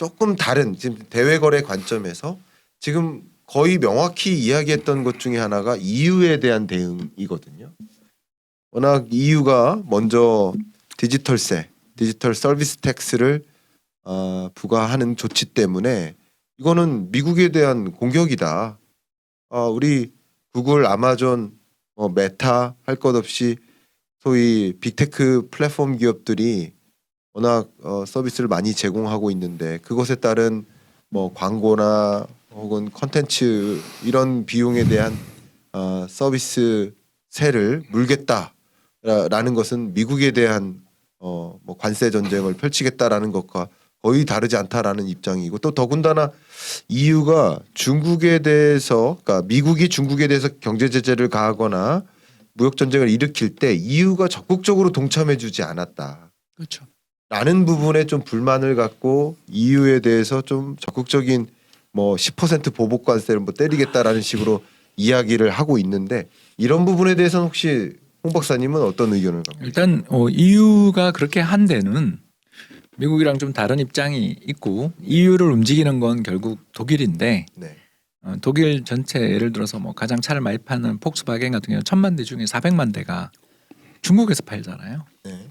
조금 다른 지금 대외 거래 관점에서 지금 거의 명확히 이야기했던 것 중에 하나가 EU에 대한 대응이거든요. 워낙 EU가 먼저 디지털세, 디지털 서비스 텍스를 부과하는 조치 때문에 이거는 미국에 대한 공격이다. 우리 구글, 아마존, 메타 할 것 없이 소위 빅테크 플랫폼 기업들이 워낙 서비스를 많이 제공하고 있는데 그것에 따른 뭐 광고나 혹은 컨텐츠 이런 비용에 대한 서비스세를 물겠다라는 것은 미국에 대한 뭐 관세 전쟁을 펼치겠다라는 것과 거의 다르지 않다라는 입장이고 또 더군다나 EU가 중국에 대해서 그러니까 미국이 중국에 대해서 경제 제재를 가하거나 무역 전쟁을 일으킬 때 EU가 적극적으로 동참해주지 않았다. 그렇죠. 라는 부분에 좀 불만을 갖고 EU에 대해서 좀 적극적인 뭐 10% 보복 관세를 뭐 때리겠다라는 식으로 이야기를 하고 있는데 이런 부분에 대해서는 혹시 홍 박사님은 어떤 의견을 갖고 일단 EU가 그렇게 한 데는 미국이랑 좀 다른 입장이 있고 EU를 움직이는 건 결국 독일인데 네. 독일 전체 예를 들어서 뭐 가장 차를 많이 파는 폭스바겐 같은 경우 1,000만 대 중에 400만 대가 중국에서 팔잖아요. 네.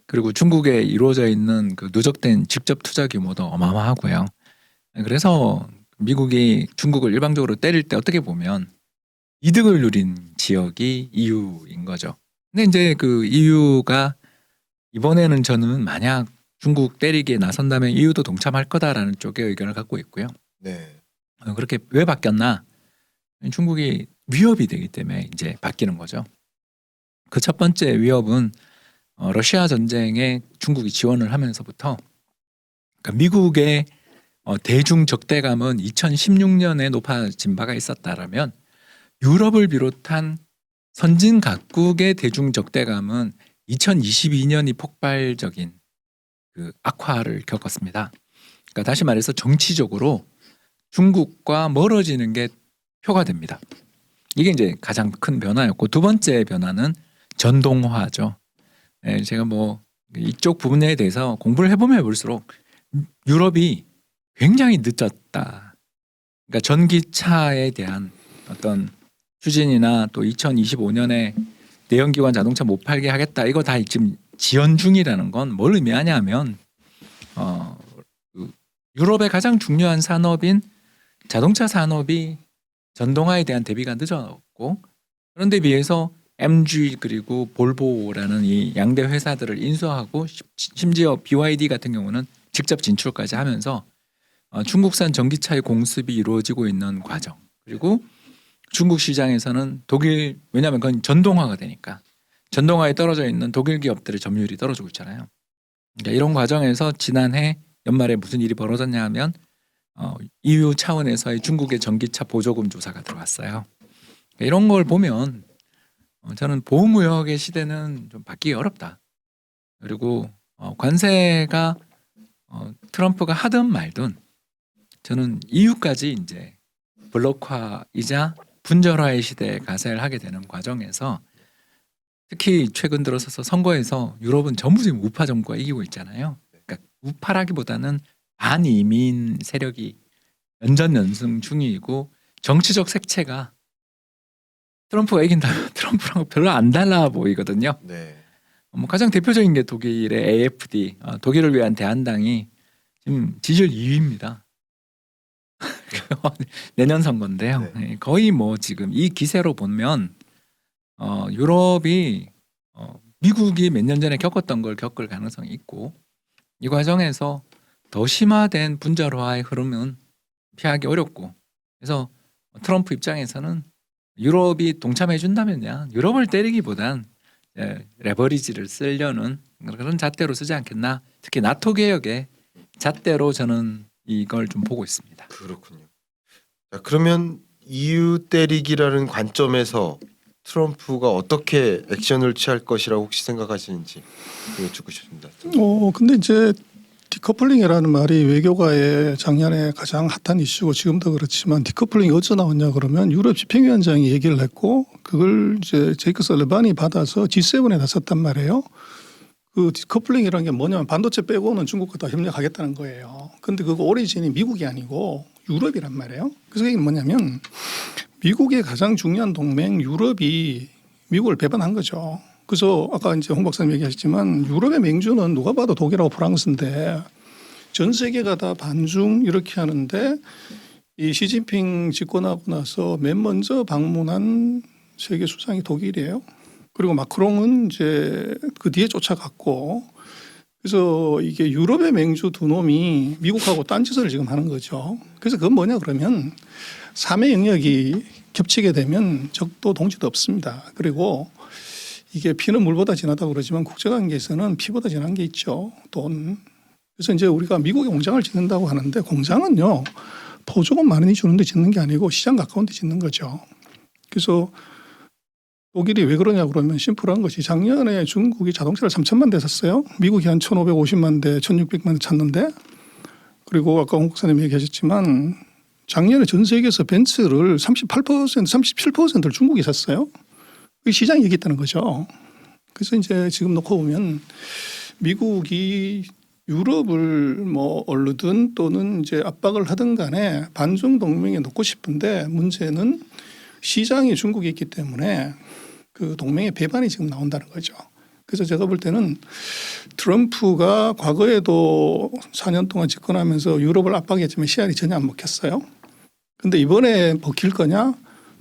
그리고 중국에 이루어져 있는 그 누적된 직접 투자 규모도 어마어마하고요. 그래서 미국이 중국을 일방적으로 때릴 때 어떻게 보면 이득을 누린 지역이 EU인 거죠. 근데 이제 그 EU가 이번에는 저는 만약 중국 때리기에 나선다면 EU도 동참할 거다라는 쪽의 의견을 갖고 있고요. 네. 그렇게 왜 바뀌었나? 중국이 위협이 되기 때문에 이제 바뀌는 거죠. 그 첫 번째 위협은 러시아 전쟁에 중국이 지원을 하면서부터 그러니까 미국의 대중 적대감은 2016년에 높아진 바가 있었다라면 유럽을 비롯한 선진 각국의 대중 적대감은 2022년이 폭발적인 그 악화를 겪었습니다. 그러니까 다시 말해서 정치적으로 중국과 멀어지는 게 표가 됩니다. 이게 이제 가장 큰 변화였고 두 번째 변화는 전동화죠. 제가 뭐 이쪽 부분에 대해서 공부를 해보면 해볼수록 유럽이 굉장히 늦었다. 그러니까 전기차에 대한 어떤 추진이나 또 2025년에 내연기관 자동차 못 팔게 하겠다. 이거 다 지금 지연 중이라는 건 뭘 의미하냐면 유럽의 가장 중요한 산업인 자동차 산업이 전동화에 대한 대비가 늦었고 그런데 비해서 MG 그리고 볼보라는 이 양대 회사들을 인수하고 심지어 BYD 같은 경우는 직접 진출까지 하면서 중국산 전기차의 공습이 이루어지고 있는 과정 그리고 중국 시장에서는 독일 왜냐하면 그건 전동화가 되니까 전동화에 떨어져 있는 독일 기업들의 점유율이 떨어지고 있잖아요. 그러니까 이런 과정에서 지난해 연말에 무슨 일이 벌어졌냐 하면 EU 차원에서의 중국의 전기차 보조금 조사가 들어왔어요. 그러니까 이런 걸 보면 저는 보호무역의 시대는 좀 바뀌기 어렵다. 그리고 관세가 트럼프가 하든 말든 저는 EU까지 이제 블록화이자 분절화의 시대에 가세를 하게 되는 과정에서 특히 최근 들어서서 선거에서 유럽은 전부 지금 우파 정부가 이기고 있잖아요. 그러니까 우파라기보다는 반이민 세력이 연전연승 중이고 정치적 색채가 트럼프가 이긴다면 트럼프랑 별로 안 달라 보이거든요. 네. 뭐 가장 대표적인 게 독일의 AfD, 독일을 위한 대한당이 지금 지지율 2위입니다. 내년 선거인데요. 네. 거의 뭐 지금 이 기세로 보면 유럽이 미국이 몇 년 전에 겪었던 걸 겪을 가능성이 있고 이 과정에서 더 심화된 분절화의 흐름은 피하기 어렵고 그래서 트럼프 입장에서는 유럽이 동참해 준다면야 유럽을 때리기보단 레버리지를 쓰려는 그런 잣대로 쓰지 않겠나. 특히 나토 개혁의 잣대로 저는 이걸 좀 보고 있습니다. 그렇군요. 자, 그러면 EU 때리기라는 관점에서 트럼프가 어떻게 액션을 취할 것이라고 혹시 생각하시는지 여쭙고 싶습니다. 근데 이제 디커플링이라는 말이 외교가의 작년에 가장 핫한 이슈고 지금도 그렇지만 디커플링이 어디서 나왔냐 그러면 유럽 집행위원장이 얘기를 했고 그걸 이제 제이크 설리반이 받아서 G7에 나섰단 말이에요. 그 디커플링이라는 게 뭐냐면 반도체 빼고는 중국과 다 협력하겠다는 거예요. 근데 그거 오리진이 미국이 아니고 유럽이란 말이에요. 그래서 이게 뭐냐면 미국의 가장 중요한 동맹 유럽이 미국을 배반한 거죠. 그래서 아까 이제 홍 박사님 얘기하셨지만 유럽의 맹주는 누가 봐도 독일하고 프랑스인데 전 세계가 다 반중 이렇게 하는데 이 시진핑 집권하고 나서 맨 먼저 방문한 세계 수상이 독일이에요. 그리고 마크롱은 이제 그 뒤에 쫓아갔고 그래서 이게 유럽의 맹주 두 놈이 미국하고 딴짓을 지금 하는 거죠. 그래서 그건 뭐냐 그러면 3의 영역이 겹치게 되면 적도 동지도 없습니다. 그리고 이게 피는 물보다 진하다고 그러지만 국제관계에서는 피보다 진한 게 있죠. 돈. 그래서 이제 우리가 미국에 공장을 짓는다고 하는데 공장은요. 보조금 많이 주는데 짓는 게 아니고 시장 가까운 데 짓는 거죠. 그래서 독일이 왜 그러냐 그러면 심플한 것이 작년에 중국이 자동차를 3천만 대 샀어요. 미국이 한 1,550만 대, 1,600만 대 찼는데 그리고 아까 홍 박사님 얘기하셨지만 작년에 전 세계에서 벤츠를 38%, 37%를 중국이 샀어요. 그 시장이 여기 있다는 거죠. 그래서 이제 지금 놓고 보면 미국이 유럽을 뭐 얼르든 또는 이제 압박을 하든 간에 반중 동맹에 놓고 싶은데 문제는 시장이 중국에 있기 때문에 그 동맹의 배반이 지금 나온다는 거죠. 그래서 제가 볼 때는 트럼프가 과거에도 4년 동안 집권하면서 유럽을 압박했지만 씨알이 전혀 안 먹혔어요. 근데 이번에 먹힐 거냐?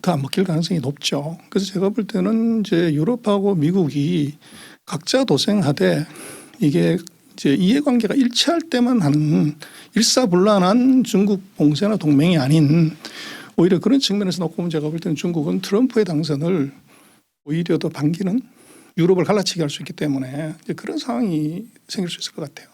더 안 먹힐 가능성이 높죠. 그래서 제가 볼 때는 이제 유럽하고 미국이 각자 도생하되 이게 이제 이해관계가 일치할 때만 하는 일사불란한 중국 봉쇄나 동맹이 아닌 오히려 그런 측면에서 놓고 보면 제가 볼 때는 중국은 트럼프의 당선을 오히려 더 반기는 유럽을 갈라치게 할 수 있기 때문에 이제 그런 상황이 생길 수 있을 것 같아요.